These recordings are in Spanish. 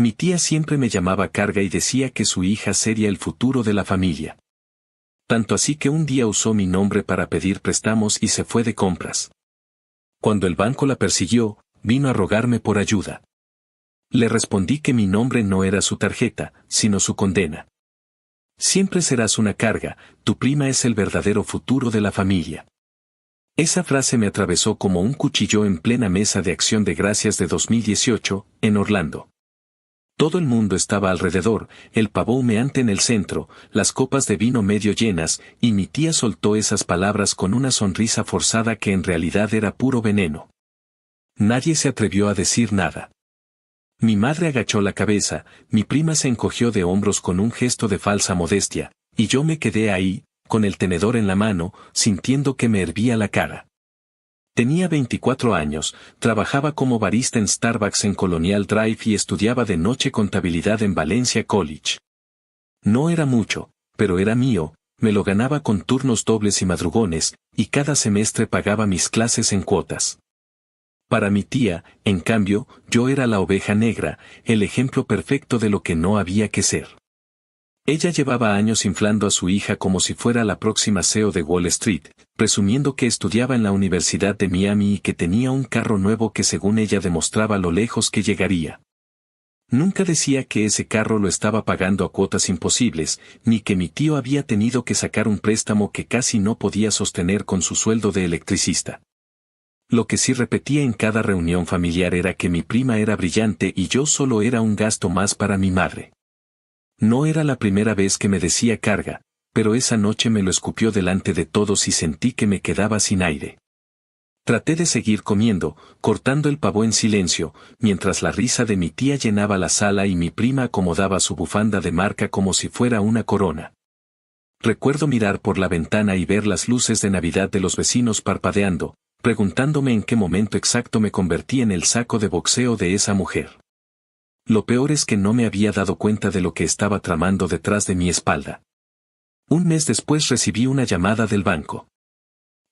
Mi tía siempre me llamaba Carga y decía que su hija sería el futuro de la familia. Tanto así que un día usó mi nombre para pedir préstamos y se fue de compras. Cuando el banco la persiguió, vino a rogarme por ayuda. Le respondí que mi nombre no era su tarjeta, sino su condena. Siempre serás una carga, tu prima es el verdadero futuro de la familia. Esa frase me atravesó como un cuchillo en plena mesa de Acción de Gracias de 2018, en Orlando. Todo el mundo estaba alrededor, el pavo humeante en el centro, las copas de vino medio llenas, y mi tía soltó esas palabras con una sonrisa forzada que en realidad era puro veneno. Nadie se atrevió a decir nada. Mi madre agachó la cabeza, mi prima se encogió de hombros con un gesto de falsa modestia, y yo me quedé ahí, con el tenedor en la mano, sintiendo que me hervía la cara. Tenía 24 años, trabajaba como barista en Starbucks en Colonial Drive y estudiaba de noche contabilidad en Valencia College. No era mucho, pero era mío, me lo ganaba con turnos dobles y madrugones, y cada semestre pagaba mis clases en cuotas. Para mi tía, en cambio, yo era la oveja negra, el ejemplo perfecto de lo que no había que ser. Ella llevaba años inflando a su hija como si fuera la próxima CEO de Wall Street, presumiendo que estudiaba en la Universidad de Miami y que tenía un carro nuevo que según ella demostraba lo lejos que llegaría. Nunca decía que ese carro lo estaba pagando a cuotas imposibles, ni que mi tío había tenido que sacar un préstamo que casi no podía sostener con su sueldo de electricista. Lo que sí repetía en cada reunión familiar era que mi prima era brillante y yo solo era un gasto más para mi madre. No era la primera vez que me decía carga, pero esa noche me lo escupió delante de todos y sentí que me quedaba sin aire. Traté de seguir comiendo, cortando el pavo en silencio, mientras la risa de mi tía llenaba la sala y mi prima acomodaba su bufanda de marca como si fuera una corona. Recuerdo mirar por la ventana y ver las luces de Navidad de los vecinos parpadeando, preguntándome en qué momento exacto me convertí en el saco de boxeo de esa mujer. Lo peor es que no me había dado cuenta de lo que estaba tramando detrás de mi espalda. Un mes después recibí una llamada del banco.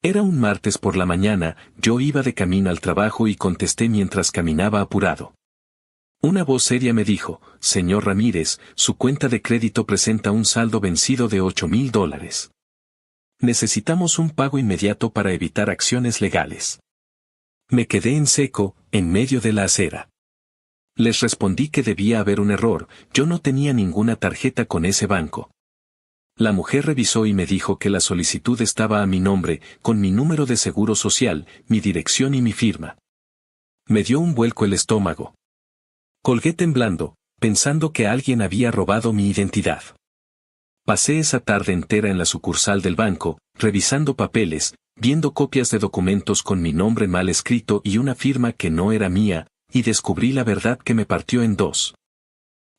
Era un martes por la mañana, yo iba de camino al trabajo y contesté mientras caminaba apurado. Una voz seria me dijo, «Señor Ramírez, su cuenta de crédito presenta un saldo vencido de $8,000. Necesitamos un pago inmediato para evitar acciones legales». Me quedé en seco, en medio de la acera. Les respondí que debía haber un error, yo no tenía ninguna tarjeta con ese banco. La mujer revisó y me dijo que la solicitud estaba a mi nombre, con mi número de seguro social, mi dirección y mi firma. Me dio un vuelco el estómago. Colgué temblando, pensando que alguien había robado mi identidad. Pasé esa tarde entera en la sucursal del banco, revisando papeles, viendo copias de documentos con mi nombre mal escrito y una firma que no era mía, y descubrí la verdad que me partió en dos.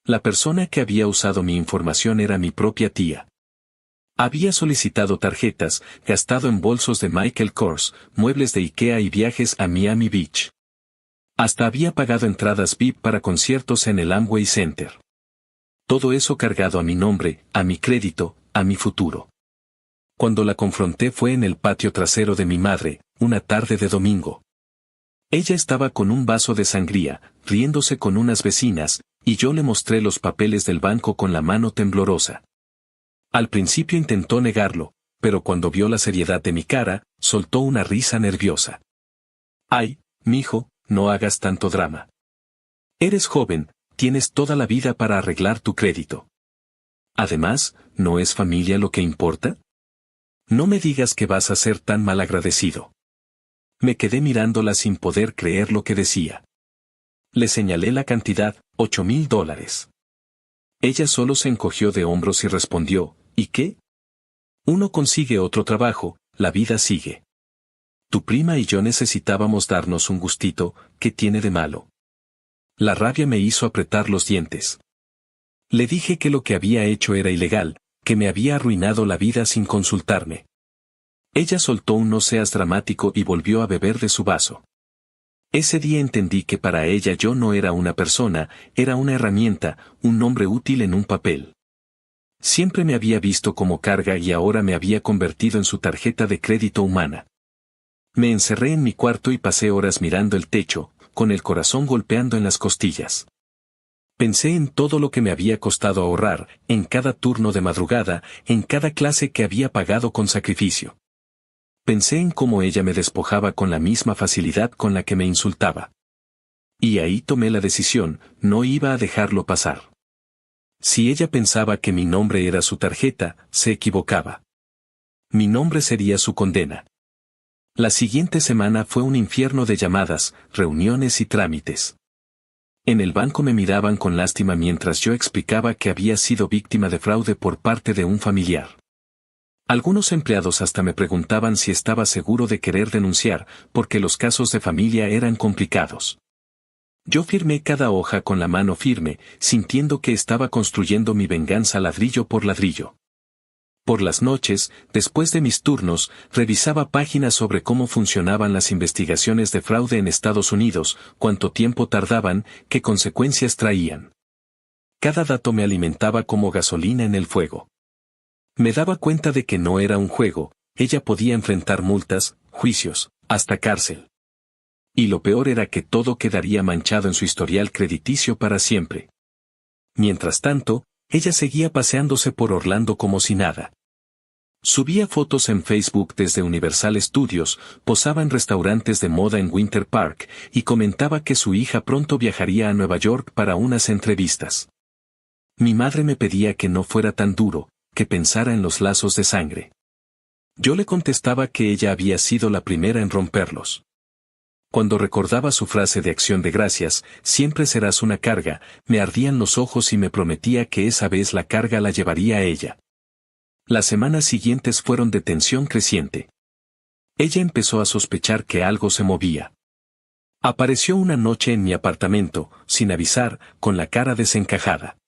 La persona que había usado mi información era mi propia tía. Había solicitado tarjetas, gastado en bolsos de Michael Kors, muebles de IKEA y viajes a Miami Beach. Hasta había pagado entradas VIP para conciertos en el Amway Center. Todo eso cargado a mi nombre, a mi crédito, a mi futuro. Cuando la confronté fue en el patio trasero de mi madre, una tarde de domingo. Ella estaba con un vaso de sangría, riéndose con unas vecinas, y yo le mostré los papeles del banco con la mano temblorosa. Al principio intentó negarlo, pero cuando vio la seriedad de mi cara, soltó una risa nerviosa. «Ay, mijo, no hagas tanto drama. Eres joven, tienes toda la vida para arreglar tu crédito. Además, ¿no es familia lo que importa? No me digas que vas a ser tan malagradecido». Me quedé mirándola sin poder creer lo que decía. Le señalé la cantidad, $8,000. Ella solo se encogió de hombros y respondió, ¿y qué? Uno consigue otro trabajo, la vida sigue. Tu prima y yo necesitábamos darnos un gustito, ¿qué tiene de malo? La rabia me hizo apretar los dientes. Le dije que lo que había hecho era ilegal, que me había arruinado la vida sin consultarme. Ella soltó un no seas dramático y volvió a beber de su vaso. Ese día entendí que para ella yo no era una persona, era una herramienta, un nombre útil en un papel. Siempre me había visto como carga y ahora me había convertido en su tarjeta de crédito humana. Me encerré en mi cuarto y pasé horas mirando el techo, con el corazón golpeando en las costillas. Pensé en todo lo que me había costado ahorrar, en cada turno de madrugada, en cada clase que había pagado con sacrificio. Pensé en cómo ella me despojaba con la misma facilidad con la que me insultaba. Y ahí tomé la decisión, no iba a dejarlo pasar. Si ella pensaba que mi nombre era su tarjeta, se equivocaba. Mi nombre sería su condena. La siguiente semana fue un infierno de llamadas, reuniones y trámites. En el banco me miraban con lástima mientras yo explicaba que había sido víctima de fraude por parte de un familiar. Algunos empleados hasta me preguntaban si estaba seguro de querer denunciar, porque los casos de familia eran complicados. Yo firmé cada hoja con la mano firme, sintiendo que estaba construyendo mi venganza ladrillo por ladrillo. Por las noches, después de mis turnos, revisaba páginas sobre cómo funcionaban las investigaciones de fraude en Estados Unidos, cuánto tiempo tardaban, qué consecuencias traían. Cada dato me alimentaba como gasolina en el fuego. Me daba cuenta de que no era un juego, ella podía enfrentar multas, juicios, hasta cárcel. Y lo peor era que todo quedaría manchado en su historial crediticio para siempre. Mientras tanto, ella seguía paseándose por Orlando como si nada. Subía fotos en Facebook desde Universal Studios, posaba en restaurantes de moda en Winter Park, y comentaba que su hija pronto viajaría a Nueva York para unas entrevistas. Mi madre me pedía que no fuera tan duro, que pensara en los lazos de sangre. Yo le contestaba que ella había sido la primera en romperlos. Cuando recordaba su frase de acción de gracias, siempre serás una carga, me ardían los ojos y me prometía que esa vez la carga la llevaría a ella. Las semanas siguientes fueron de tensión creciente. Ella empezó a sospechar que algo se movía. Apareció una noche en mi apartamento, sin avisar, con la cara desencajada.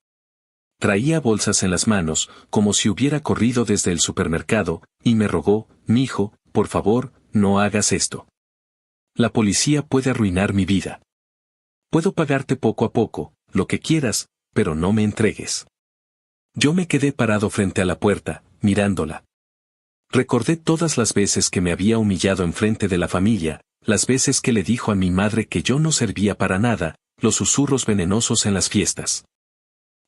Traía bolsas en las manos, como si hubiera corrido desde el supermercado, y me rogó, mijo, por favor, no hagas esto. La policía puede arruinar mi vida. Puedo pagarte poco a poco, lo que quieras, pero no me entregues. Yo me quedé parado frente a la puerta, mirándola. Recordé todas las veces que me había humillado enfrente de la familia, las veces que le dijo a mi madre que yo no servía para nada, los susurros venenosos en las fiestas.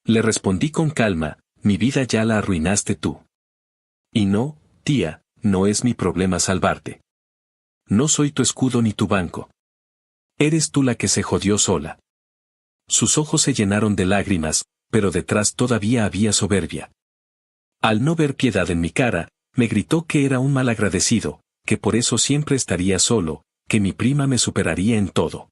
Le respondí con calma, mi vida ya la arruinaste tú. Y no, tía, no es mi problema salvarte. No soy tu escudo ni tu banco. Eres tú la que se jodió sola. Sus ojos se llenaron de lágrimas, pero detrás todavía había soberbia. Al no ver piedad en mi cara, me gritó que era un malagradecido, que por eso siempre estaría solo, que mi prima me superaría en todo.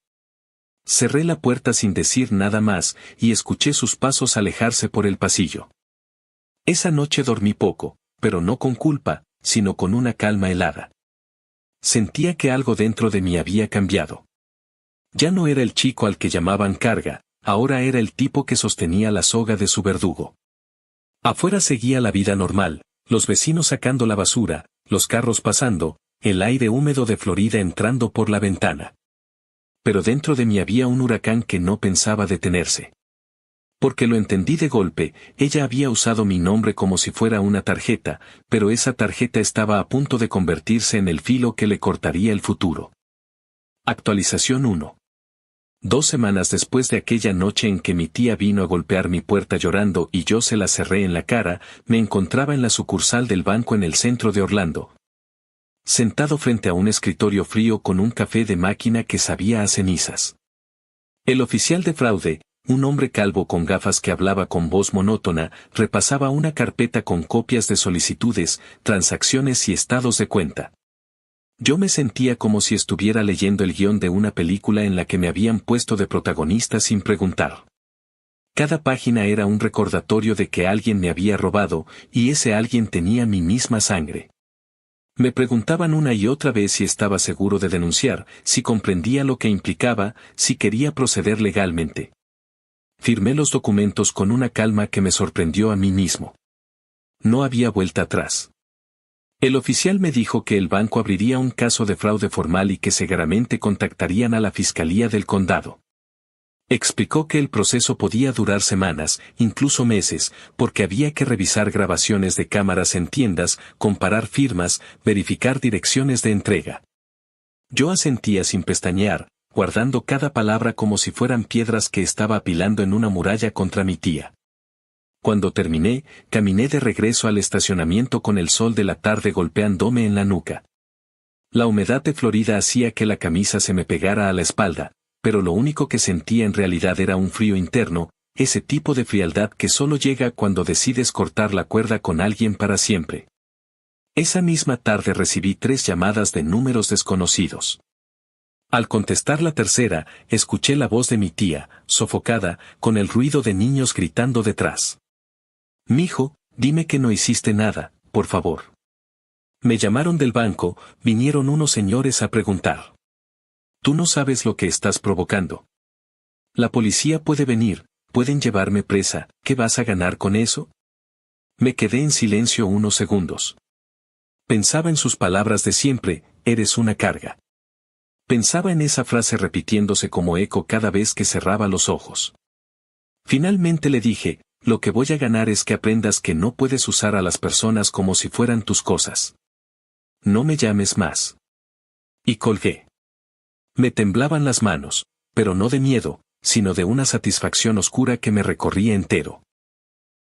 Cerré la puerta sin decir nada más, y escuché sus pasos alejarse por el pasillo. Esa noche dormí poco, pero no con culpa, sino con una calma helada. Sentía que algo dentro de mí había cambiado. Ya no era el chico al que llamaban carga, ahora era el tipo que sostenía la soga de su verdugo. Afuera seguía la vida normal, los vecinos sacando la basura, los carros pasando, el aire húmedo de Florida entrando por la ventana. Pero dentro de mí había un huracán que no pensaba detenerse. Porque lo entendí de golpe, ella había usado mi nombre como si fuera una tarjeta, pero esa tarjeta estaba a punto de convertirse en el filo que le cortaría el futuro. Actualización 1. 2 semanas después de aquella noche en que mi tía vino a golpear mi puerta llorando y yo se la cerré en la cara, me encontraba en la sucursal del banco en el centro de Orlando. Sentado frente a un escritorio frío con un café de máquina que sabía a cenizas. El oficial de fraude, un hombre calvo con gafas que hablaba con voz monótona, repasaba una carpeta con copias de solicitudes, transacciones y estados de cuenta. Yo me sentía como si estuviera leyendo el guión de una película en la que me habían puesto de protagonista sin preguntar. Cada página era un recordatorio de que alguien me había robado, y ese alguien tenía mi misma sangre. Me preguntaban una y otra vez si estaba seguro de denunciar, si comprendía lo que implicaba, si quería proceder legalmente. Firmé los documentos con una calma que me sorprendió a mí mismo. No había vuelta atrás. El oficial me dijo que el banco abriría un caso de fraude formal y que seguramente contactarían a la Fiscalía del Condado. Explicó que el proceso podía durar semanas, incluso meses, porque había que revisar grabaciones de cámaras en tiendas, comparar firmas, verificar direcciones de entrega. Yo asentía sin pestañear, guardando cada palabra como si fueran piedras que estaba apilando en una muralla contra mi tía. Cuando terminé, caminé de regreso al estacionamiento con el sol de la tarde golpeándome en la nuca. La humedad de Florida hacía que la camisa se me pegara a la espalda, pero lo único que sentía en realidad era un frío interno, ese tipo de frialdad que solo llega cuando decides cortar la cuerda con alguien para siempre. Esa misma tarde recibí 3 llamadas de números desconocidos. Al contestar la tercera, escuché la voz de mi tía, sofocada, con el ruido de niños gritando detrás. «Mijo, dime que no hiciste nada, por favor». Me llamaron del banco, vinieron unos señores a preguntar. «Tú no sabes lo que estás provocando. La policía puede venir, pueden llevarme presa, ¿qué vas a ganar con eso?». Me quedé en silencio unos segundos. Pensaba en sus palabras de siempre, eres una carga. Pensaba en esa frase repitiéndose como eco cada vez que cerraba los ojos. Finalmente le dije, lo que voy a ganar es que aprendas que no puedes usar a las personas como si fueran tus cosas. No me llames más. Y colgué. Me temblaban las manos, pero no de miedo, sino de una satisfacción oscura que me recorría entero.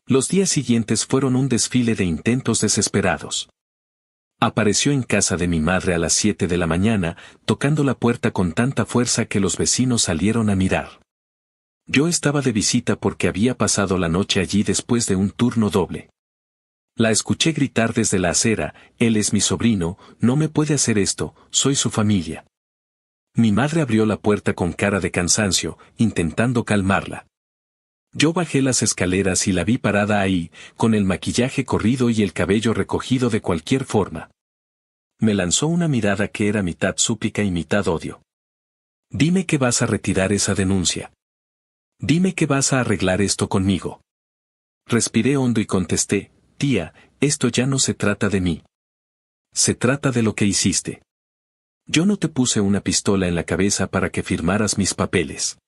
Los días siguientes fueron un desfile de intentos desesperados. Apareció en casa de mi madre a las 7 de la mañana, tocando la puerta con tanta fuerza que los vecinos salieron a mirar. Yo estaba de visita porque había pasado la noche allí después de un turno doble. La escuché gritar desde la acera, él es mi sobrino, no me puede hacer esto, soy su familia. Mi madre abrió la puerta con cara de cansancio, intentando calmarla. Yo bajé las escaleras y la vi parada ahí, con el maquillaje corrido y el cabello recogido de cualquier forma. Me lanzó una mirada que era mitad súplica y mitad odio. Dime que vas a retirar esa denuncia. Dime que vas a arreglar esto conmigo. Respiré hondo y contesté, tía, esto ya no se trata de mí. Se trata de lo que hiciste. Yo no te puse una pistola en la cabeza para que firmaras mis papeles.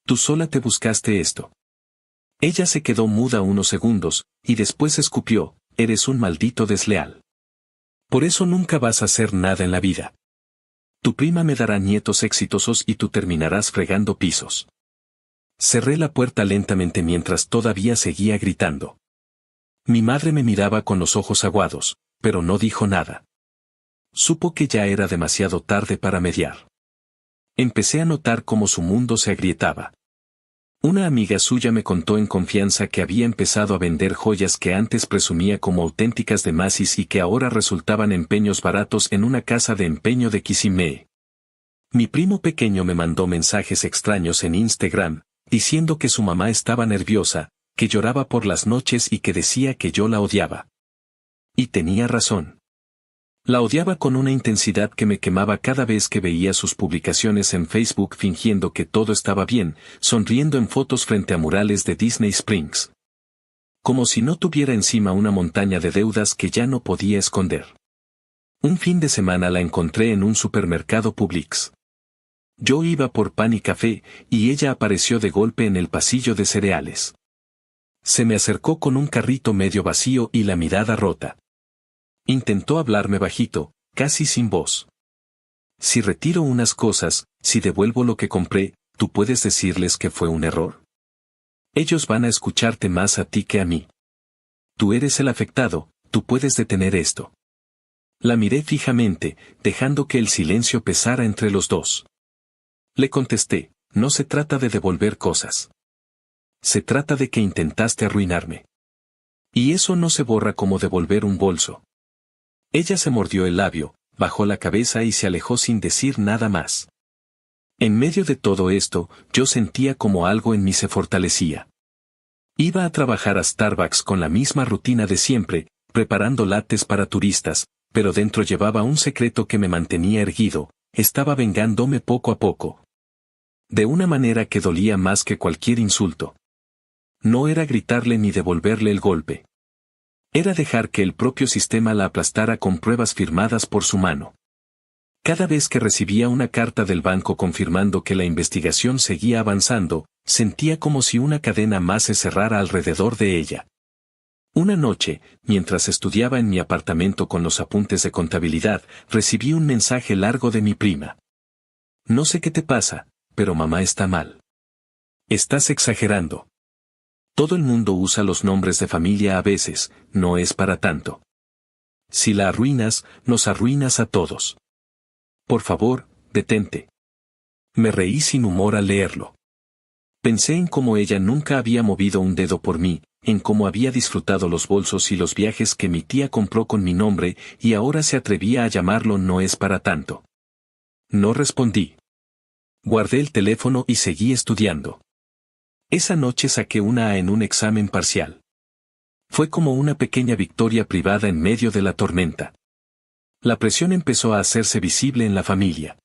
Tú sola te buscaste esto. Ella se quedó muda unos segundos, y después escupió, eres un maldito desleal. Por eso nunca vas a hacer nada en la vida. Tu prima me dará nietos exitosos y tú terminarás fregando pisos. Cerré la puerta lentamente mientras todavía seguía gritando. Mi madre me miraba con los ojos aguados, pero no dijo nada. Supo que ya era demasiado tarde para mediar. Empecé a notar cómo su mundo se agrietaba. Una amiga suya me contó en confianza que había empezado a vender joyas que antes presumía como auténticas de Macy's y que ahora resultaban empeños baratos en una casa de empeño de Kissimmee. Mi primo pequeño me mandó mensajes extraños en Instagram, diciendo que su mamá estaba nerviosa, que lloraba por las noches y que decía que yo la odiaba. Y tenía razón. La odiaba con una intensidad que me quemaba cada vez que veía sus publicaciones en Facebook fingiendo que todo estaba bien, sonriendo en fotos frente a murales de Disney Springs. Como si no tuviera encima una montaña de deudas que ya no podía esconder. Un fin de semana la encontré en un supermercado Publix. Yo iba por pan y café, y ella apareció de golpe en el pasillo de cereales. Se me acercó con un carrito medio vacío y la mirada rota. Intentó hablarme bajito, casi sin voz. Si retiro unas cosas, si devuelvo lo que compré, ¿tú puedes decirles que fue un error? Ellos van a escucharte más a ti que a mí. Tú eres el afectado, tú puedes detener esto. La miré fijamente, dejando que el silencio pesara entre los dos. Le contesté, no se trata de devolver cosas. Se trata de que intentaste arruinarme. Y eso no se borra como devolver un bolso. Ella se mordió el labio, bajó la cabeza y se alejó sin decir nada más. En medio de todo esto, yo sentía como algo en mí se fortalecía. Iba a trabajar a Starbucks con la misma rutina de siempre, preparando lattes para turistas, pero dentro llevaba un secreto que me mantenía erguido, estaba vengándome poco a poco. De una manera que dolía más que cualquier insulto. No era gritarle ni devolverle el golpe. Era dejar que el propio sistema la aplastara con pruebas firmadas por su mano. Cada vez que recibía una carta del banco confirmando que la investigación seguía avanzando, sentía como si una cadena más se cerrara alrededor de ella. Una noche, mientras estudiaba en mi apartamento con los apuntes de contabilidad, recibí un mensaje largo de mi prima. No sé qué te pasa, pero mamá está mal. Estás exagerando. Todo el mundo usa los nombres de familia a veces, no es para tanto. Si la arruinas, nos arruinas a todos. Por favor, detente. Me reí sin humor al leerlo. Pensé en cómo ella nunca había movido un dedo por mí, en cómo había disfrutado los bolsos y los viajes que mi tía compró con mi nombre, y ahora se atrevía a llamarlo no es para tanto. No respondí. Guardé el teléfono y seguí estudiando. Esa noche saqué una A en un examen parcial. Fue como una pequeña victoria privada en medio de la tormenta. La presión empezó a hacerse visible en la familia.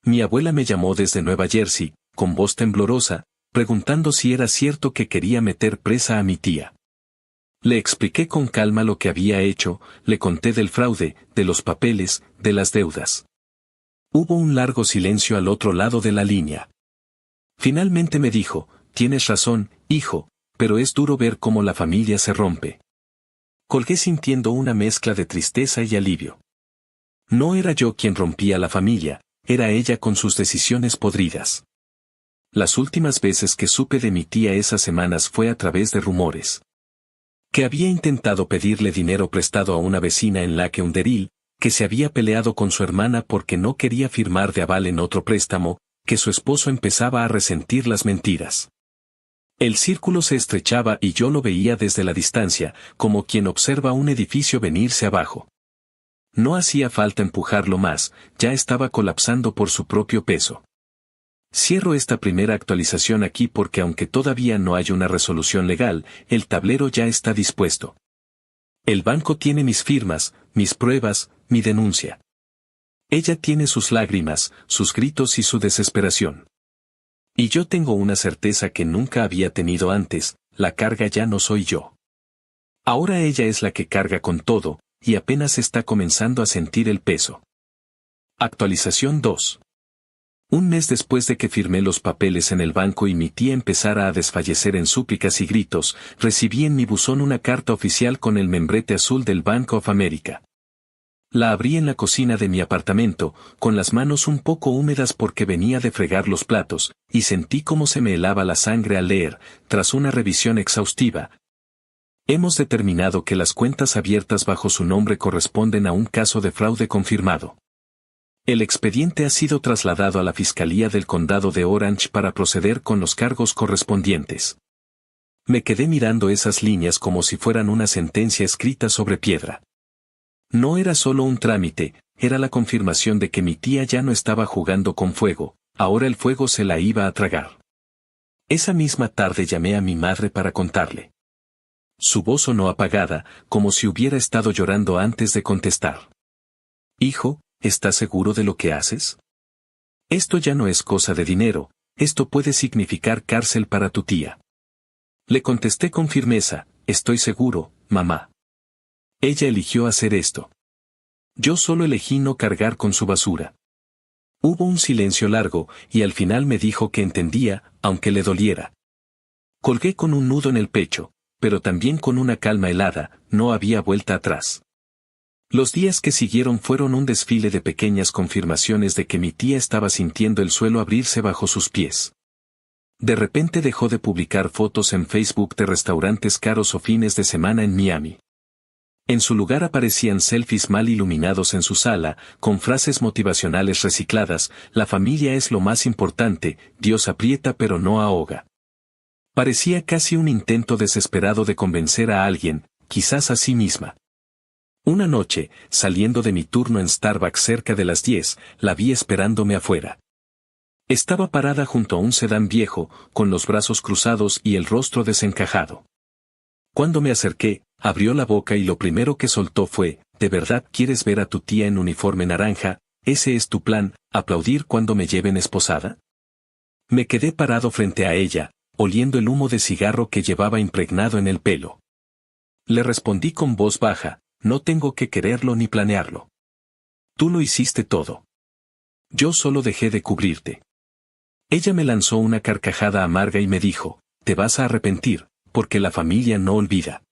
Mi abuela me llamó desde Nueva Jersey, con voz temblorosa, preguntando si era cierto que quería meter presa a mi tía. Le expliqué con calma lo que había hecho, le conté del fraude, de los papeles, de las deudas. Hubo un largo silencio al otro lado de la línea. Finalmente me dijo, tienes razón, hijo, pero es duro ver cómo la familia se rompe. Colgué sintiendo una mezcla de tristeza y alivio. No era yo quien rompía la familia, era ella con sus decisiones podridas. Las últimas veces que supe de mi tía esas semanas fue a través de rumores. Que había intentado pedirle dinero prestado a una vecina en Lakeunderil, que se había peleado con su hermana porque no quería firmar de aval en otro préstamo, que su esposo empezaba a resentir las mentiras. El círculo se estrechaba y yo lo veía desde la distancia, como quien observa un edificio venirse abajo. No hacía falta empujarlo más, ya estaba colapsando por su propio peso. Cierro esta primera actualización aquí porque aunque todavía no hay una resolución legal, el tablero ya está dispuesto. El banco tiene mis firmas, mis pruebas, mi denuncia. Ella tiene sus lágrimas, sus gritos y su desesperación. Y yo tengo una certeza que nunca había tenido antes, la carga ya no soy yo. Ahora ella es la que carga con todo, y apenas está comenzando a sentir el peso. Actualización 2. Un mes después de que firmé los papeles en el banco y mi tía empezara a desfallecer en súplicas y gritos, recibí en mi buzón una carta oficial con el membrete azul del Bank of America. La abrí en la cocina de mi apartamento, con las manos un poco húmedas porque venía de fregar los platos, y sentí cómo se me helaba la sangre al leer, tras una revisión exhaustiva. Hemos determinado que las cuentas abiertas bajo su nombre corresponden a un caso de fraude confirmado. El expediente ha sido trasladado a la Fiscalía del Condado de Orange para proceder con los cargos correspondientes. Me quedé mirando esas líneas como si fueran una sentencia escrita sobre piedra. No era solo un trámite, era la confirmación de que mi tía ya no estaba jugando con fuego, ahora el fuego se la iba a tragar. Esa misma tarde llamé a mi madre para contarle. Su voz sonó apagada, como si hubiera estado llorando antes de contestar. Hijo, ¿estás seguro de lo que haces? Esto ya no es cosa de dinero, esto puede significar cárcel para tu tía. Le contesté con firmeza, estoy seguro, mamá. Ella eligió hacer esto. Yo solo elegí no cargar con su basura. Hubo un silencio largo, y al final me dijo que entendía, aunque le doliera. Colgué con un nudo en el pecho, pero también con una calma helada, no había vuelta atrás. Los días que siguieron fueron un desfile de pequeñas confirmaciones de que mi tía estaba sintiendo el suelo abrirse bajo sus pies. De repente dejó de publicar fotos en Facebook de restaurantes caros o fines de semana en Miami. En su lugar aparecían selfies mal iluminados en su sala, con frases motivacionales recicladas, la familia es lo más importante, Dios aprieta pero no ahoga. Parecía casi un intento desesperado de convencer a alguien, quizás a sí misma. Una noche, saliendo de mi turno en Starbucks cerca de las 10, la vi esperándome afuera. Estaba parada junto a un sedán viejo, con los brazos cruzados y el rostro desencajado. Cuando me acerqué, abrió la boca y lo primero que soltó fue, ¿de verdad quieres ver a tu tía en uniforme naranja? ¿Ese es tu plan, aplaudir cuando me lleven esposada? Me quedé parado frente a ella, oliendo el humo de cigarro que llevaba impregnado en el pelo. Le respondí con voz baja, no tengo que quererlo ni planearlo. Tú lo hiciste todo. Yo solo dejé de cubrirte. Ella me lanzó una carcajada amarga y me dijo, te vas a arrepentir, porque la familia no olvida.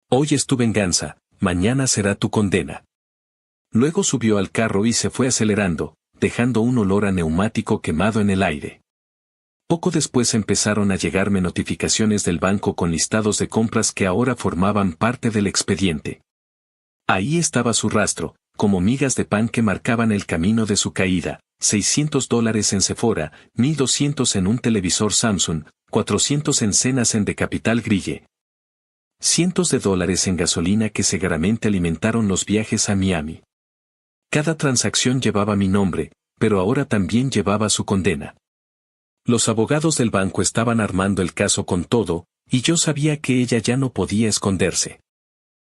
Hoy es tu venganza, mañana será tu condena. Luego subió al carro y se fue acelerando, dejando un olor a neumático quemado en el aire. Poco después empezaron a llegarme notificaciones del banco con listados de compras que ahora formaban parte del expediente. Ahí estaba su rastro, como migas de pan que marcaban el camino de su caída: $600 en Sephora, $1,200 en un televisor Samsung, $400 en cenas en The Capital Grille. Cientos de dólares en gasolina que seguramente alimentaron los viajes a Miami. Cada transacción llevaba mi nombre, pero ahora también llevaba su condena. Los abogados del banco estaban armando el caso con todo, y yo sabía que ella ya no podía esconderse.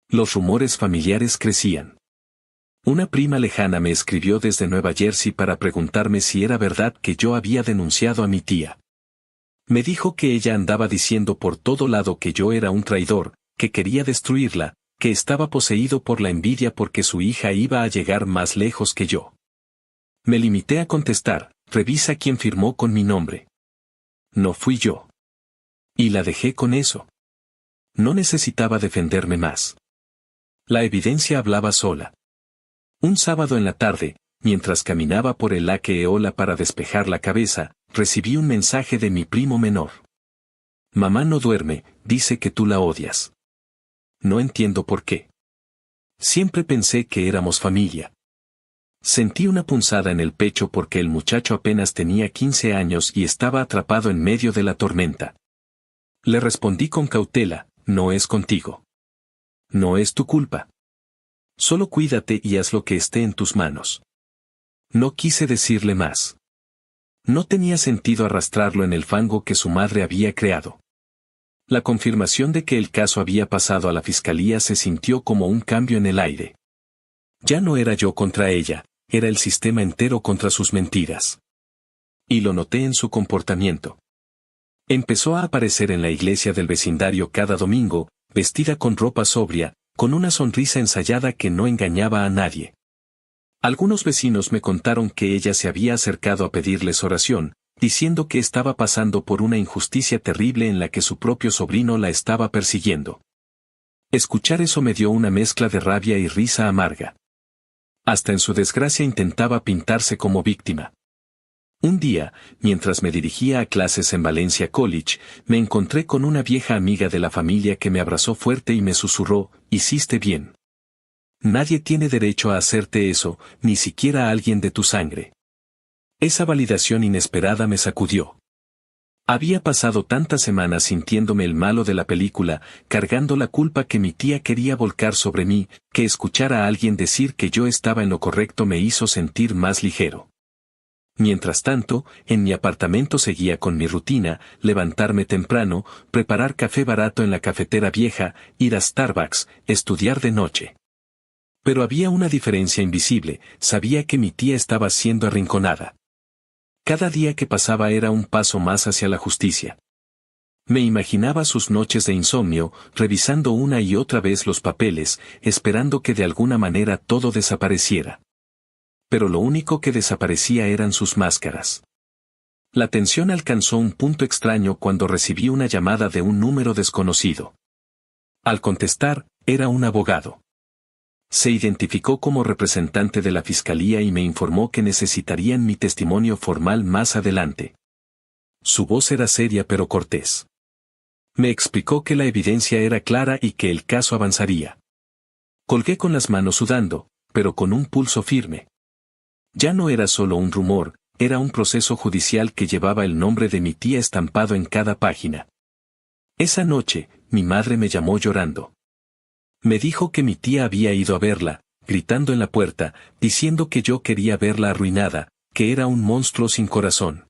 Los rumores familiares crecían. Una prima lejana me escribió desde Nueva Jersey para preguntarme si era verdad que yo había denunciado a mi tía. Me dijo que ella andaba diciendo por todo lado que yo era un traidor, que quería destruirla, que estaba poseído por la envidia porque su hija iba a llegar más lejos que yo. Me limité a contestar: revisa quién firmó con mi nombre. No fui yo. Y la dejé con eso. No necesitaba defenderme más. La evidencia hablaba sola. Un sábado en la tarde, mientras caminaba por el Lake Eola para despejar la cabeza, recibí un mensaje de mi primo menor. Mamá no duerme, dice que tú la odias. No entiendo por qué. Siempre pensé que éramos familia. Sentí una punzada en el pecho porque el muchacho apenas tenía 15 años y estaba atrapado en medio de la tormenta. Le respondí con cautela: no es contigo. No es tu culpa. Solo cuídate y haz lo que esté en tus manos. No quise decirle más. No tenía sentido arrastrarlo en el fango que su madre había creado. La confirmación de que el caso había pasado a la fiscalía se sintió como un cambio en el aire. Ya no era yo contra ella, era el sistema entero contra sus mentiras. Y lo noté en su comportamiento. Empezó a aparecer en la iglesia del vecindario cada domingo, vestida con ropa sobria, con una sonrisa ensayada que no engañaba a nadie. Algunos vecinos me contaron que ella se había acercado a pedirles oración, diciendo que estaba pasando por una injusticia terrible en la que su propio sobrino la estaba persiguiendo. Escuchar eso me dio una mezcla de rabia y risa amarga. Hasta en su desgracia intentaba pintarse como víctima. Un día, mientras me dirigía a clases en Valencia College, me encontré con una vieja amiga de la familia que me abrazó fuerte y me susurró: hiciste bien. Nadie tiene derecho a hacerte eso, ni siquiera alguien de tu sangre. Esa validación inesperada me sacudió. Había pasado tantas semanas sintiéndome el malo de la película, cargando la culpa que mi tía quería volcar sobre mí, que escuchar a alguien decir que yo estaba en lo correcto me hizo sentir más ligero. Mientras tanto, en mi apartamento seguía con mi rutina: levantarme temprano, preparar café barato en la cafetera vieja, ir a Starbucks, estudiar de noche. Pero había una diferencia invisible: sabía que mi tía estaba siendo arrinconada. Cada día que pasaba era un paso más hacia la justicia. Me imaginaba sus noches de insomnio, revisando una y otra vez los papeles, esperando que de alguna manera todo desapareciera. Pero lo único que desaparecía eran sus máscaras. La tensión alcanzó un punto extraño cuando recibí una llamada de un número desconocido. Al contestar, era un abogado. Se identificó como representante de la fiscalía y me informó que necesitarían mi testimonio formal más adelante. Su voz era seria pero cortés. Me explicó que la evidencia era clara y que el caso avanzaría. Colgué con las manos sudando, pero con un pulso firme. Ya no era solo un rumor, era un proceso judicial que llevaba el nombre de mi tía estampado en cada página. Esa noche, mi madre me llamó llorando. Me dijo que mi tía había ido a verla, gritando en la puerta, diciendo que yo quería verla arruinada, que era un monstruo sin corazón.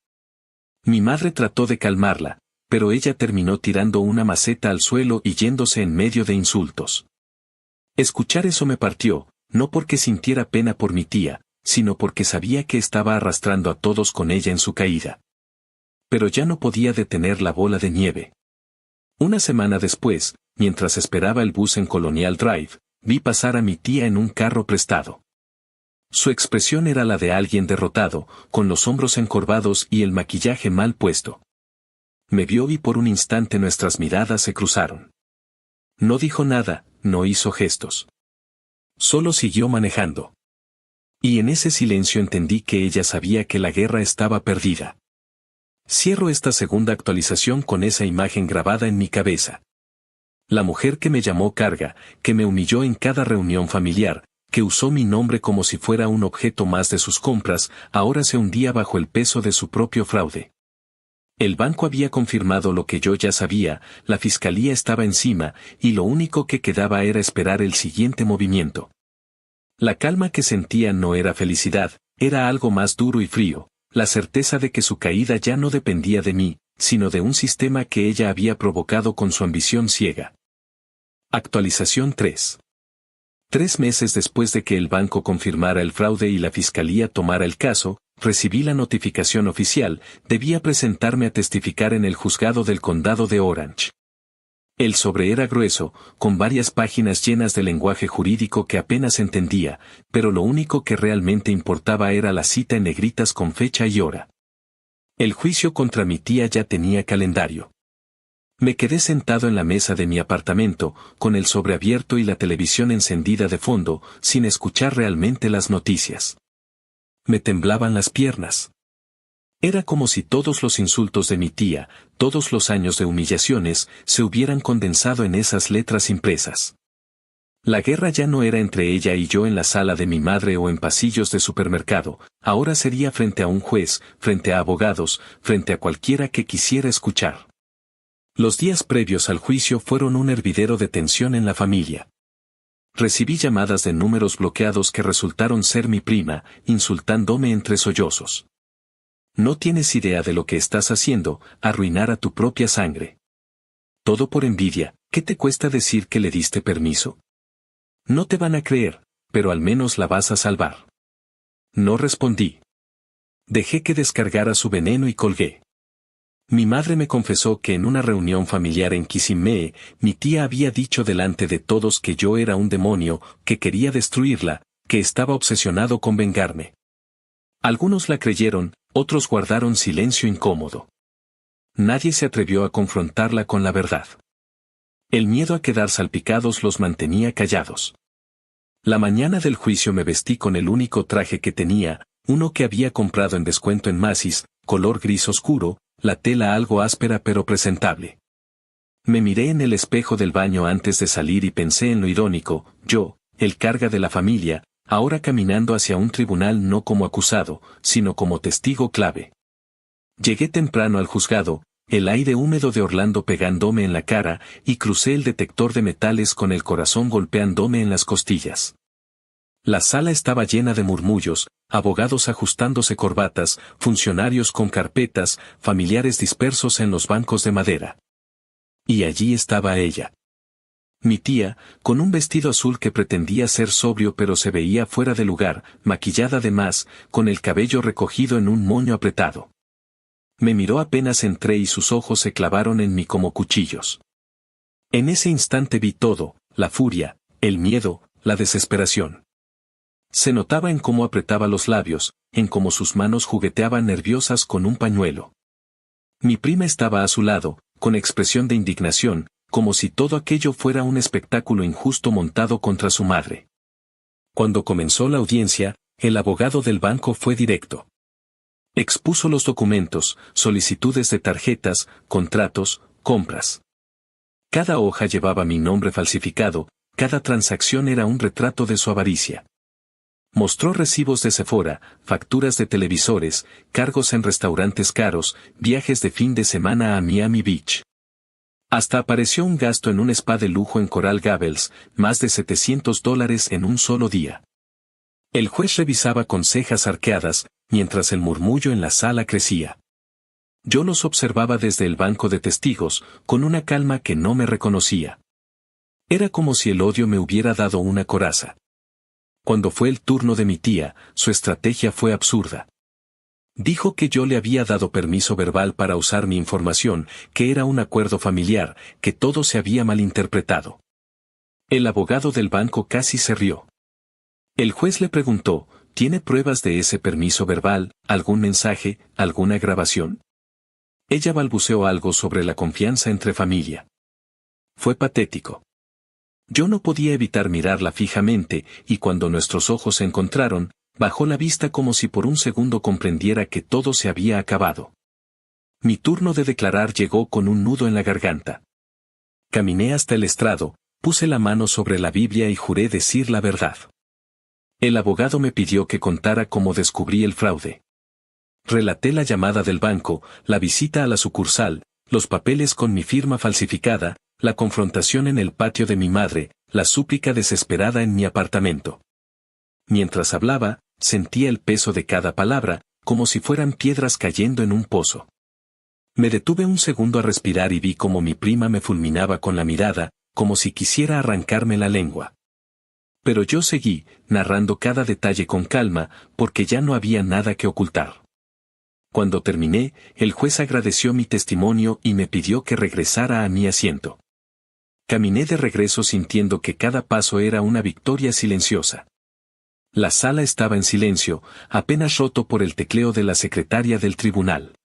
Mi madre trató de calmarla, pero ella terminó tirando una maceta al suelo y yéndose en medio de insultos. Escuchar eso me partió, no porque sintiera pena por mi tía, sino porque sabía que estaba arrastrando a todos con ella en su caída. Pero ya no podía detener la bola de nieve. Una semana después, mientras esperaba el bus en Colonial Drive, vi pasar a mi tía en un carro prestado. Su expresión era la de alguien derrotado, con los hombros encorvados y el maquillaje mal puesto. Me vio y por un instante nuestras miradas se cruzaron. No dijo nada, no hizo gestos. Solo siguió manejando. Y en ese silencio entendí que ella sabía que la guerra estaba perdida. Cierro esta segunda actualización con esa imagen grabada en mi cabeza. La mujer que me llamó carga, que me humilló en cada reunión familiar, que usó mi nombre como si fuera un objeto más de sus compras, ahora se hundía bajo el peso de su propio fraude. El banco había confirmado lo que yo ya sabía, la fiscalía estaba encima, y lo único que quedaba era esperar el siguiente movimiento. La calma que sentía no era felicidad, era algo más duro y frío, la certeza de que su caída ya no dependía de mí, sino de un sistema que ella había provocado con su ambición ciega. Actualización 3. 3 meses después de que el banco confirmara el fraude y la fiscalía tomara el caso, recibí la notificación oficial, debía presentarme a testificar en el juzgado del condado de Orange. El sobre era grueso, con varias páginas llenas de lenguaje jurídico que apenas entendía, pero lo único que realmente importaba era la cita en negritas con fecha y hora. El juicio contra mi tía ya tenía calendario. Me quedé sentado en la mesa de mi apartamento, con el sobre abierto y la televisión encendida de fondo, sin escuchar realmente las noticias. Me temblaban las piernas. Era como si todos los insultos de mi tía, todos los años de humillaciones, se hubieran condensado en esas letras impresas. La guerra ya no era entre ella y yo en la sala de mi madre o en pasillos de supermercado, ahora sería frente a un juez, frente a abogados, frente a cualquiera que quisiera escuchar. Los días previos al juicio fueron un hervidero de tensión en la familia. Recibí llamadas de números bloqueados que resultaron ser mi prima, insultándome entre sollozos. No tienes idea de lo que estás haciendo, arruinar a tu propia sangre. Todo por envidia, ¿qué te cuesta decir que le diste permiso? No te van a creer, pero al menos la vas a salvar. No respondí. Dejé que descargara su veneno y colgué. Mi madre me confesó que en una reunión familiar en Kissimmee, mi tía había dicho delante de todos que yo era un demonio, que quería destruirla, que estaba obsesionado con vengarme. Algunos la creyeron, otros guardaron silencio incómodo. Nadie se atrevió a confrontarla con la verdad. El miedo a quedar salpicados los mantenía callados. La mañana del juicio me vestí con el único traje que tenía, uno que había comprado en descuento en Macy's, color gris oscuro, la tela algo áspera pero presentable. Me miré en el espejo del baño antes de salir y pensé en lo irónico, yo, el carga de la familia, ahora caminando hacia un tribunal no como acusado, sino como testigo clave. Llegué temprano al juzgado, el aire húmedo de Orlando pegándome en la cara, y crucé el detector de metales con el corazón golpeándome en las costillas. La sala estaba llena de murmullos, abogados ajustándose corbatas, funcionarios con carpetas, familiares dispersos en los bancos de madera. Y allí estaba ella. Mi tía, con un vestido azul que pretendía ser sobrio pero se veía fuera de lugar, maquillada además, con el cabello recogido en un moño apretado. Me miró apenas entré y sus ojos se clavaron en mí como cuchillos. En ese instante vi todo, la furia, el miedo, la desesperación. Se notaba en cómo apretaba los labios, en cómo sus manos jugueteaban nerviosas con un pañuelo. Mi prima estaba a su lado, con expresión de indignación, como si todo aquello fuera un espectáculo injusto montado contra su madre. Cuando comenzó la audiencia, el abogado del banco fue directo. Expuso los documentos, solicitudes de tarjetas, contratos, compras. Cada hoja llevaba mi nombre falsificado, cada transacción era un retrato de su avaricia. Mostró recibos de Sephora, facturas de televisores, cargos en restaurantes caros, viajes de fin de semana a Miami Beach. Hasta apareció un gasto en un spa de lujo en Coral Gables, más de $700 en un solo día. El juez revisaba con cejas arqueadas, mientras el murmullo en la sala crecía. Yo los observaba desde el banco de testigos, con una calma que no me reconocía. Era como si el odio me hubiera dado una coraza. Cuando fue el turno de mi tía, su estrategia fue absurda. Dijo que yo le había dado permiso verbal para usar mi información, que era un acuerdo familiar, que todo se había malinterpretado. El abogado del banco casi se rió. El juez le preguntó, ¿tiene pruebas de ese permiso verbal, algún mensaje, alguna grabación? Ella balbuceó algo sobre la confianza entre familia. Fue patético. Yo no podía evitar mirarla fijamente, y cuando nuestros ojos se encontraron, Bajó la vista como si por un segundo comprendiera que todo se había acabado. Mi turno de declarar llegó con un nudo en la garganta. Caminé hasta el estrado, puse la mano sobre la Biblia y juré decir la verdad. El abogado me pidió que contara cómo descubrí el fraude. Relaté la llamada del banco, la visita a la sucursal, los papeles con mi firma falsificada, la confrontación en el patio de mi madre, la súplica desesperada en mi apartamento. Mientras hablaba, sentía el peso de cada palabra, como si fueran piedras cayendo en un pozo. Me detuve un segundo a respirar y vi cómo mi prima me fulminaba con la mirada, como si quisiera arrancarme la lengua. Pero yo seguí, narrando cada detalle con calma, porque ya no había nada que ocultar. Cuando terminé, el juez agradeció mi testimonio y me pidió que regresara a mi asiento. Caminé de regreso sintiendo que cada paso era una victoria silenciosa. La sala estaba en silencio, apenas roto por el tecleo de la secretaria del tribunal.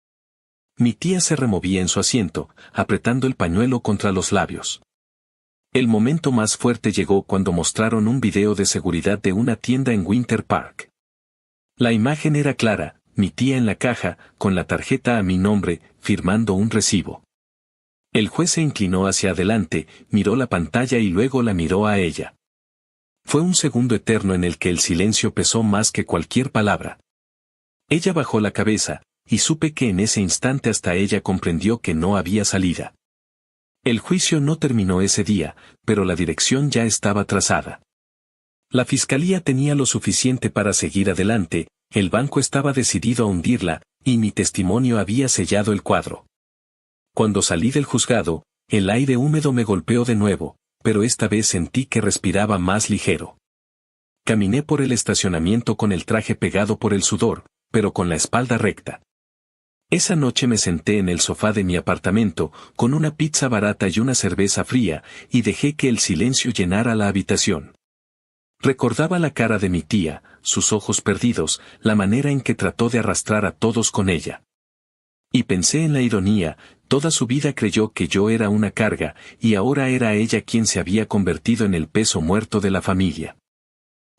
Mi tía se removía en su asiento, apretando el pañuelo contra los labios. El momento más fuerte llegó cuando mostraron un video de seguridad de una tienda en Winter Park. La imagen era clara, mi tía en la caja, con la tarjeta a mi nombre, firmando un recibo. El juez se inclinó hacia adelante, miró la pantalla y luego la miró a ella. Fue un segundo eterno en el que el silencio pesó más que cualquier palabra. Ella bajó la cabeza, y supe que en ese instante hasta ella comprendió que no había salida. El juicio no terminó ese día, pero la dirección ya estaba trazada. La fiscalía tenía lo suficiente para seguir adelante, el banco estaba decidido a hundirla, y mi testimonio había sellado el cuadro. Cuando salí del juzgado, el aire húmedo me golpeó de nuevo, pero esta vez sentí que respiraba más ligero. Caminé por el estacionamiento con el traje pegado por el sudor, pero con la espalda recta. Esa noche me senté en el sofá de mi apartamento, con una pizza barata y una cerveza fría, y dejé que el silencio llenara la habitación. Recordaba la cara de mi tía, sus ojos perdidos, la manera en que trató de arrastrar a todos con ella. Y pensé en la ironía, toda su vida creyó que yo era una carga, y ahora era ella quien se había convertido en el peso muerto de la familia.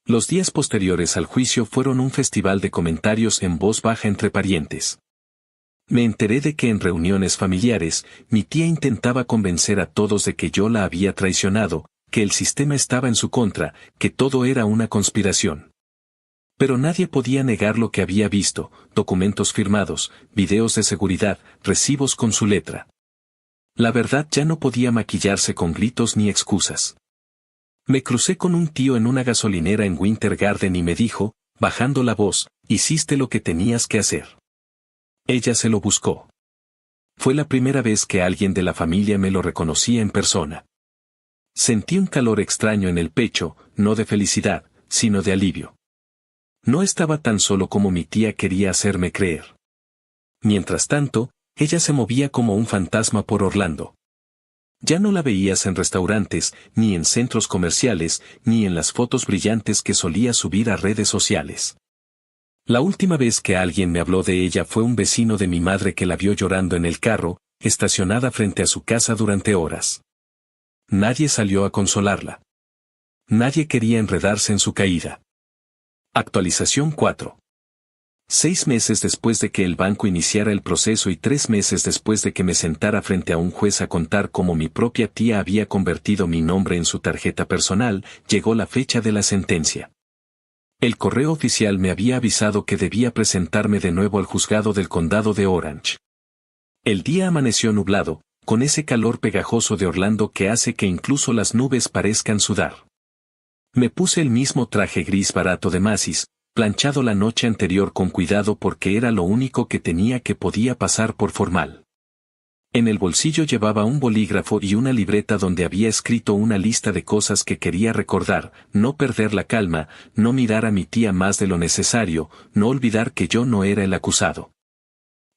Los días posteriores al juicio fueron un festival de comentarios en voz baja entre parientes. Me enteré de que en reuniones familiares, mi tía intentaba convencer a todos de que yo la había traicionado, que el sistema estaba en su contra, que todo era una conspiración. Pero nadie podía negar lo que había visto, documentos firmados, videos de seguridad, recibos con su letra. La verdad ya no podía maquillarse con gritos ni excusas. Me crucé con un tío en una gasolinera en Winter Garden y me dijo, bajando la voz, hiciste lo que tenías que hacer. Ella se lo buscó. Fue la primera vez que alguien de la familia me lo reconocía en persona. Sentí un calor extraño en el pecho, no de felicidad, sino de alivio. No estaba tan solo como mi tía quería hacerme creer. Mientras tanto, ella se movía como un fantasma por Orlando. Ya no la veías en restaurantes, ni en centros comerciales, ni en las fotos brillantes que solía subir a redes sociales. La última vez que alguien me habló de ella fue un vecino de mi madre que la vio llorando en el carro, estacionada frente a su casa durante horas. Nadie salió a consolarla. Nadie quería enredarse en su caída. Actualización 4. 6 meses después de que el banco iniciara el proceso y 3 meses después de que me sentara frente a un juez a contar cómo mi propia tía había convertido mi nombre en su tarjeta personal, llegó la fecha de la sentencia. El correo oficial me había avisado que debía presentarme de nuevo al juzgado del condado de Orange. El día amaneció nublado, con ese calor pegajoso de Orlando que hace que incluso las nubes parezcan sudar. Me puse el mismo traje gris barato de Macy's, planchado la noche anterior con cuidado porque era lo único que tenía que podía pasar por formal. En el bolsillo llevaba un bolígrafo y una libreta donde había escrito una lista de cosas que quería recordar, no perder la calma, no mirar a mi tía más de lo necesario, no olvidar que yo no era el acusado.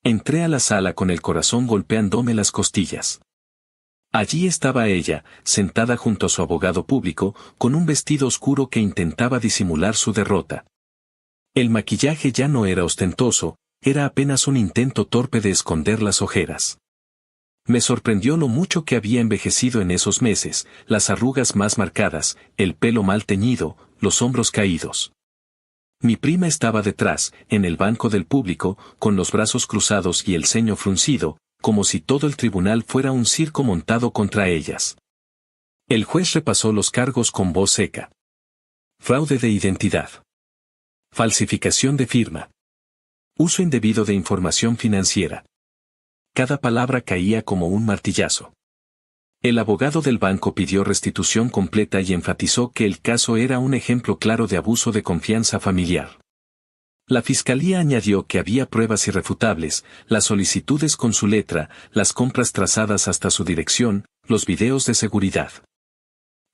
Entré a la sala con el corazón golpeándome las costillas. Allí estaba ella, sentada junto a su abogado público, con un vestido oscuro que intentaba disimular su derrota. El maquillaje ya no era ostentoso, era apenas un intento torpe de esconder las ojeras. Me sorprendió lo mucho que había envejecido en esos meses, las arrugas más marcadas, el pelo mal teñido, los hombros caídos. Mi prima estaba detrás, en el banco del público, con los brazos cruzados y el ceño fruncido, como si todo el tribunal fuera un circo montado contra ellas. El juez repasó los cargos con voz seca. Fraude de identidad. Falsificación de firma. Uso indebido de información financiera. Cada palabra caía como un martillazo. El abogado del banco pidió restitución completa y enfatizó que el caso era un ejemplo claro de abuso de confianza familiar. La fiscalía añadió que había pruebas irrefutables, las solicitudes con su letra, las compras trazadas hasta su dirección, los videos de seguridad.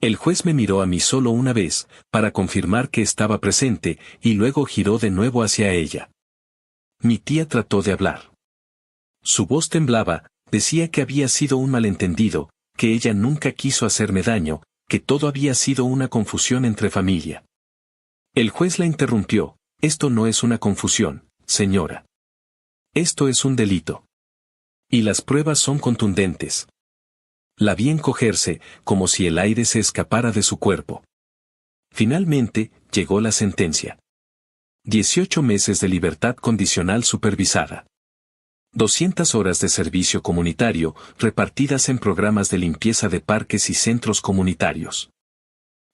El juez me miró a mí solo una vez, para confirmar que estaba presente, y luego giró de nuevo hacia ella. Mi tía trató de hablar. Su voz temblaba, decía que había sido un malentendido, que ella nunca quiso hacerme daño, que todo había sido una confusión entre familia. El juez la interrumpió: esto no es una confusión, señora. Esto es un delito. Y las pruebas son contundentes. La vi encogerse, como si el aire se escapara de su cuerpo. Finalmente, llegó la sentencia. 18 meses de libertad condicional supervisada. 200 horas de servicio comunitario, repartidas en programas de limpieza de parques y centros comunitarios.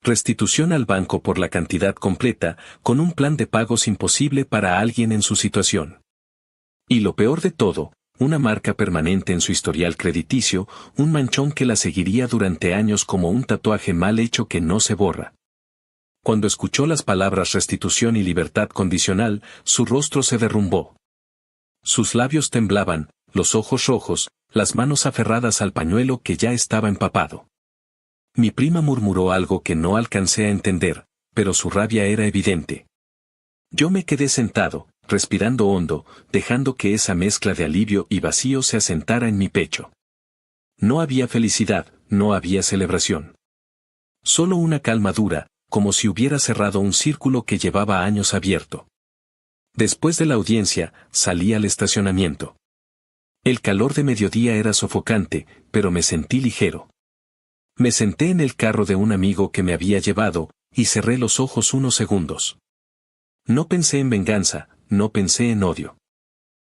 Restitución al banco por la cantidad completa, con un plan de pagos imposible para alguien en su situación. Y lo peor de todo, una marca permanente en su historial crediticio, un manchón que la seguiría durante años como un tatuaje mal hecho que no se borra. Cuando escuchó las palabras restitución y libertad condicional, su rostro se derrumbó. Sus labios temblaban, los ojos rojos, las manos aferradas al pañuelo que ya estaba empapado. Mi prima murmuró algo que no alcancé a entender, pero su rabia era evidente. Yo me quedé sentado, respirando hondo, dejando que esa mezcla de alivio y vacío se asentara en mi pecho. No había felicidad, no había celebración. Solo una calma dura, como si hubiera cerrado un círculo que llevaba años abierto. Después de la audiencia, salí al estacionamiento. El calor de mediodía era sofocante, pero me sentí ligero. Me senté en el carro de un amigo que me había llevado, y cerré los ojos unos segundos. No pensé en venganza, no pensé en odio.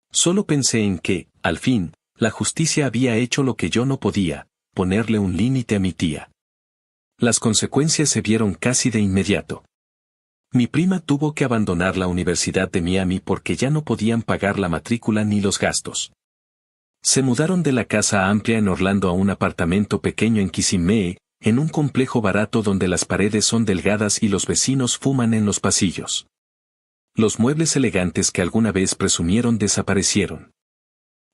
Solo pensé en que, al fin, la justicia había hecho lo que yo no podía, ponerle un límite a mi tía. Las consecuencias se vieron casi de inmediato. Mi prima tuvo que abandonar la Universidad de Miami porque ya no podían pagar la matrícula ni los gastos. Se mudaron de la casa amplia en Orlando a un apartamento pequeño en Kissimmee, en un complejo barato donde las paredes son delgadas y los vecinos fuman en los pasillos. Los muebles elegantes que alguna vez presumieron desaparecieron.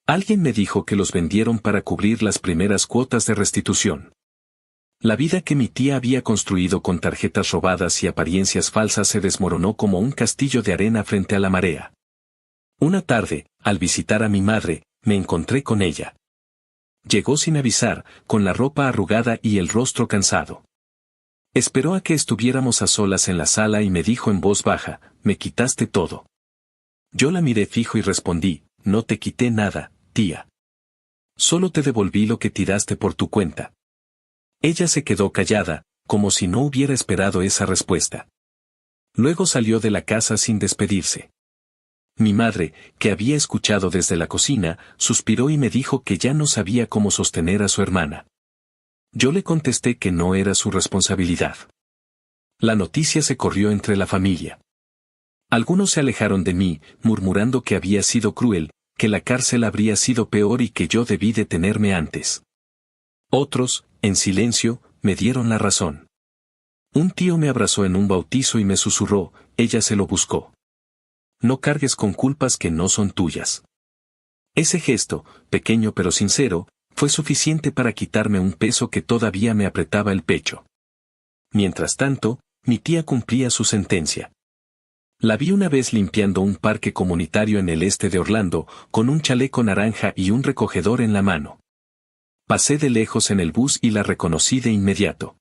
Alguien me dijo que los vendieron para cubrir las primeras cuotas de restitución. La vida que mi tía había construido con tarjetas robadas y apariencias falsas se desmoronó como un castillo de arena frente a la marea. Una tarde, al visitar a mi madre, me encontré con ella. Llegó sin avisar, con la ropa arrugada y el rostro cansado. Esperó a que estuviéramos a solas en la sala y me dijo en voz baja: «Me quitaste todo». Yo la miré fijo y respondí: «No te quité nada, tía. Solo te devolví lo que tiraste por tu cuenta». Ella se quedó callada, como si no hubiera esperado esa respuesta. Luego salió de la casa sin despedirse. Mi madre, que había escuchado desde la cocina, suspiró y me dijo que ya no sabía cómo sostener a su hermana. Yo le contesté que no era su responsabilidad. La noticia se corrió entre la familia. Algunos se alejaron de mí, murmurando que había sido cruel, que la cárcel habría sido peor y que yo debí detenerme antes. Otros, en silencio, me dieron la razón. Un tío me abrazó en un bautizo y me susurró: «Ella se lo buscó. No cargues con culpas que no son tuyas». Ese gesto, pequeño pero sincero, fue suficiente para quitarme un peso que todavía me apretaba el pecho. Mientras tanto, mi tía cumplía su sentencia. La vi una vez limpiando un parque comunitario en el este de Orlando, con un chaleco naranja y un recogedor en la mano. Pasé de lejos en el bus y la reconocí de inmediato.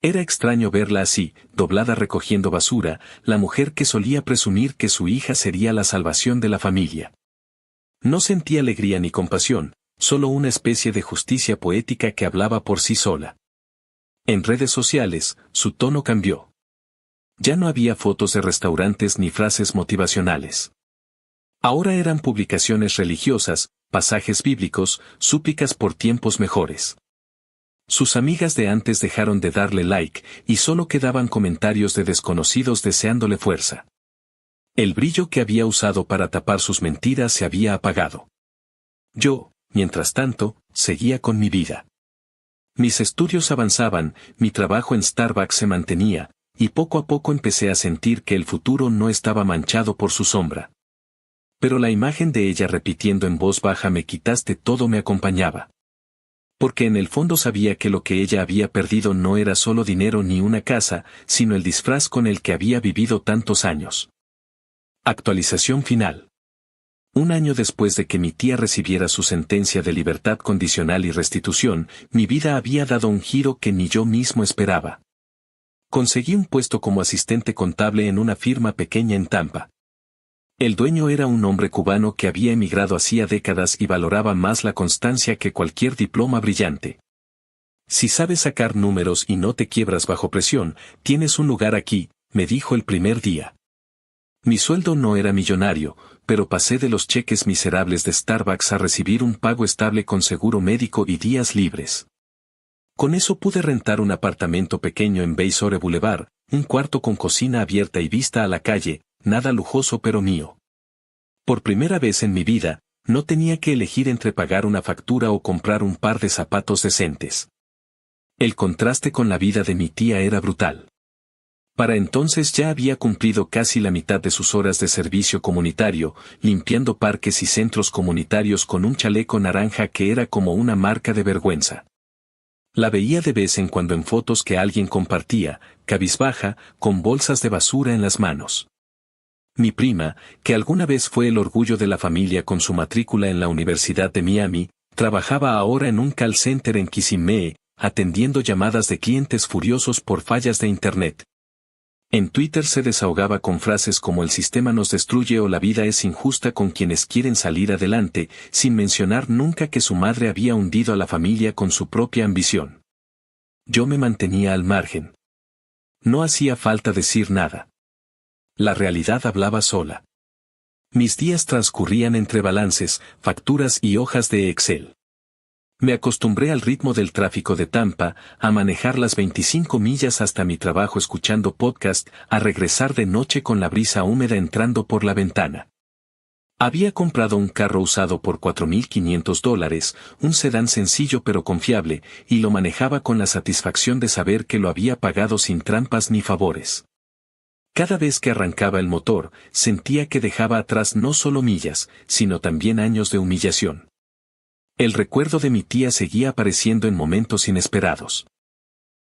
Era extraño verla así, doblada recogiendo basura, la mujer que solía presumir que su hija sería la salvación de la familia. No sentí alegría ni compasión, solo una especie de justicia poética que hablaba por sí sola. En redes sociales, su tono cambió. Ya no había fotos de restaurantes ni frases motivacionales. Ahora eran publicaciones religiosas, pasajes bíblicos, súplicas por tiempos mejores. Sus amigas de antes dejaron de darle like, y solo quedaban comentarios de desconocidos deseándole fuerza. El brillo que había usado para tapar sus mentiras se había apagado. Yo, mientras tanto, seguía con mi vida. Mis estudios avanzaban, mi trabajo en Starbucks se mantenía, y poco a poco empecé a sentir que el futuro no estaba manchado por su sombra. Pero la imagen de ella repitiendo en voz baja "me quitaste todo" me acompañaba. Porque en el fondo sabía que lo que ella había perdido no era solo dinero ni una casa, sino el disfraz con el que había vivido tantos años. Actualización final. Un año después de que mi tía recibiera su sentencia de libertad condicional y restitución, mi vida había dado un giro que ni yo mismo esperaba. Conseguí un puesto como asistente contable en una firma pequeña en Tampa. El dueño era un hombre cubano que había emigrado hacía décadas y valoraba más la constancia que cualquier diploma brillante. Si sabes sacar números y no te quiebras bajo presión, tienes un lugar aquí, me dijo el primer día. Mi sueldo no era millonario, pero pasé de los cheques miserables de Starbucks a recibir un pago estable con seguro médico y días libres. Con eso pude rentar un apartamento pequeño en Baysore Boulevard, un cuarto con cocina abierta y vista a la calle, nada lujoso pero mío. Por primera vez en mi vida, no tenía que elegir entre pagar una factura o comprar un par de zapatos decentes. El contraste con la vida de mi tía era brutal. Para entonces ya había cumplido casi la mitad de sus horas de servicio comunitario, limpiando parques y centros comunitarios con un chaleco naranja que era como una marca de vergüenza. La veía de vez en cuando en fotos que alguien compartía, cabizbaja, con bolsas de basura en las manos. Mi prima, que alguna vez fue el orgullo de la familia con su matrícula en la Universidad de Miami, trabajaba ahora en un call center en Kissimmee, atendiendo llamadas de clientes furiosos por fallas de Internet. En Twitter se desahogaba con frases como "el sistema nos destruye" o "la vida es injusta con quienes quieren salir adelante", sin mencionar nunca que su madre había hundido a la familia con su propia ambición. Yo me mantenía al margen. No hacía falta decir nada. La realidad hablaba sola. Mis días transcurrían entre balances, facturas y hojas de Excel. Me acostumbré al ritmo del tráfico de Tampa, a manejar las 25 millas hasta mi trabajo escuchando podcast, a regresar de noche con la brisa húmeda entrando por la ventana. Había comprado un carro usado por $4,500, un sedán sencillo pero confiable, y lo manejaba con la satisfacción de saber que lo había pagado sin trampas ni favores. Cada vez que arrancaba el motor, sentía que dejaba atrás no solo millas, sino también años de humillación. El recuerdo de mi tía seguía apareciendo en momentos inesperados.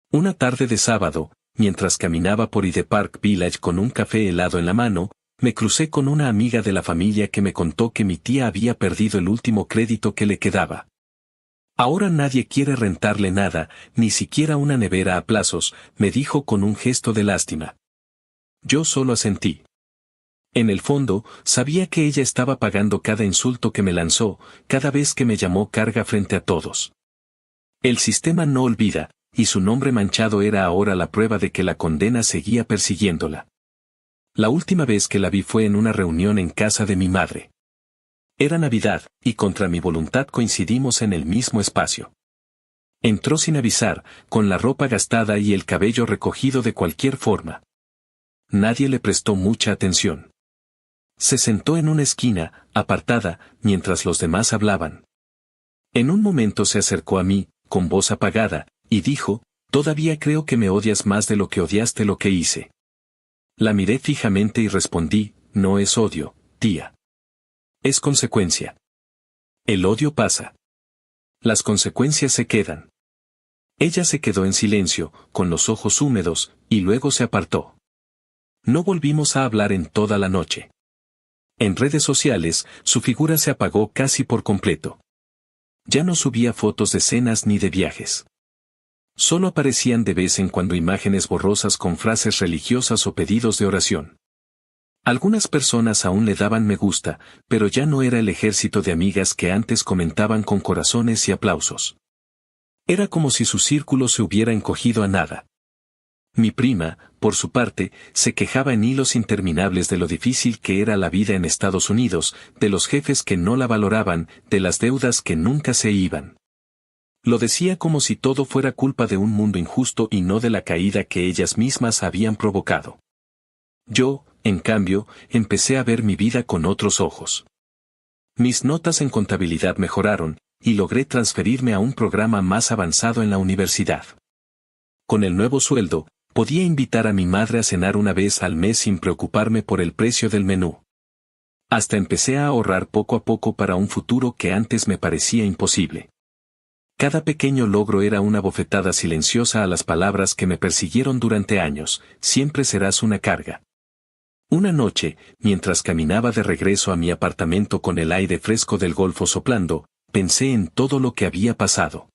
Una tarde de sábado, mientras caminaba por Hyde Park Village con un café helado en la mano, me crucé con una amiga de la familia que me contó que mi tía había perdido el último crédito que le quedaba. Ahora nadie quiere rentarle nada, ni siquiera una nevera a plazos, me dijo con un gesto de lástima. Yo solo asentí. En el fondo, sabía que ella estaba pagando cada insulto que me lanzó, cada vez que me llamó carga frente a todos. El sistema no olvida, y su nombre manchado era ahora la prueba de que la condena seguía persiguiéndola. La última vez que la vi fue en una reunión en casa de mi madre. Era Navidad, y contra mi voluntad coincidimos en el mismo espacio. Entró sin avisar, con la ropa gastada y el cabello recogido de cualquier forma. Nadie le prestó mucha atención. Se sentó en una esquina, apartada, mientras los demás hablaban. En un momento se acercó a mí, con voz apagada, y dijo: "Todavía creo que me odias más de lo que odiaste lo que hice". La miré fijamente y respondí: "No es odio, tía. Es consecuencia. El odio pasa. Las consecuencias se quedan". Ella se quedó en silencio, con los ojos húmedos, y luego se apartó. No volvimos a hablar en toda la noche. En redes sociales, su figura se apagó casi por completo. Ya no subía fotos de cenas ni de viajes. Solo aparecían de vez en cuando imágenes borrosas con frases religiosas o pedidos de oración. Algunas personas aún le daban me gusta, pero ya no era el ejército de amigas que antes comentaban con corazones y aplausos. Era como si su círculo se hubiera encogido a nada. Mi prima, por su parte, se quejaba en hilos interminables de lo difícil que era la vida en Estados Unidos, de los jefes que no la valoraban, de las deudas que nunca se iban. Lo decía como si todo fuera culpa de un mundo injusto y no de la caída que ellas mismas habían provocado. Yo, en cambio, empecé a ver mi vida con otros ojos. Mis notas en contabilidad mejoraron, y logré transferirme a un programa más avanzado en la universidad. Con el nuevo sueldo, podía invitar a mi madre a cenar una vez al mes sin preocuparme por el precio del menú. Hasta empecé a ahorrar poco a poco para un futuro que antes me parecía imposible. Cada pequeño logro era una bofetada silenciosa a las palabras que me persiguieron durante años: siempre serás una carga. Una noche, mientras caminaba de regreso a mi apartamento con el aire fresco del Golfo soplando, pensé en todo lo que había pasado.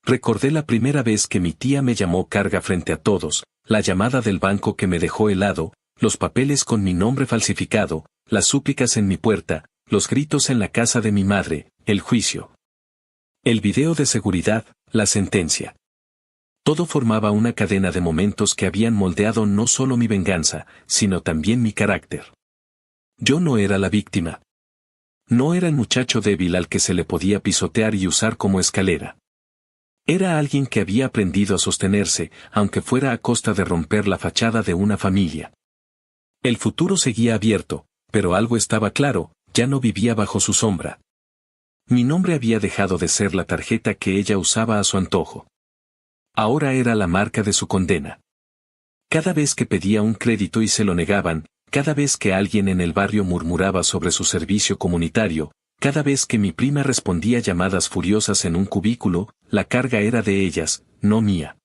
Recordé la primera vez que mi tía me llamó carga frente a todos, la llamada del banco que me dejó helado, los papeles con mi nombre falsificado, las súplicas en mi puerta, los gritos en la casa de mi madre, el juicio. El video de seguridad, la sentencia. Todo formaba una cadena de momentos que habían moldeado no solo mi venganza, sino también mi carácter. Yo no era la víctima. No era el muchacho débil al que se le podía pisotear y usar como escalera. Era alguien que había aprendido a sostenerse, aunque fuera a costa de romper la fachada de una familia. El futuro seguía abierto, pero algo estaba claro: ya no vivía bajo su sombra. Mi nombre había dejado de ser la tarjeta que ella usaba a su antojo. Ahora era la marca de su condena. Cada vez que pedía un crédito y se lo negaban, cada vez que alguien en el barrio murmuraba sobre su servicio comunitario, cada vez que mi prima respondía llamadas furiosas en un cubículo, la carga era de ellas, no mía.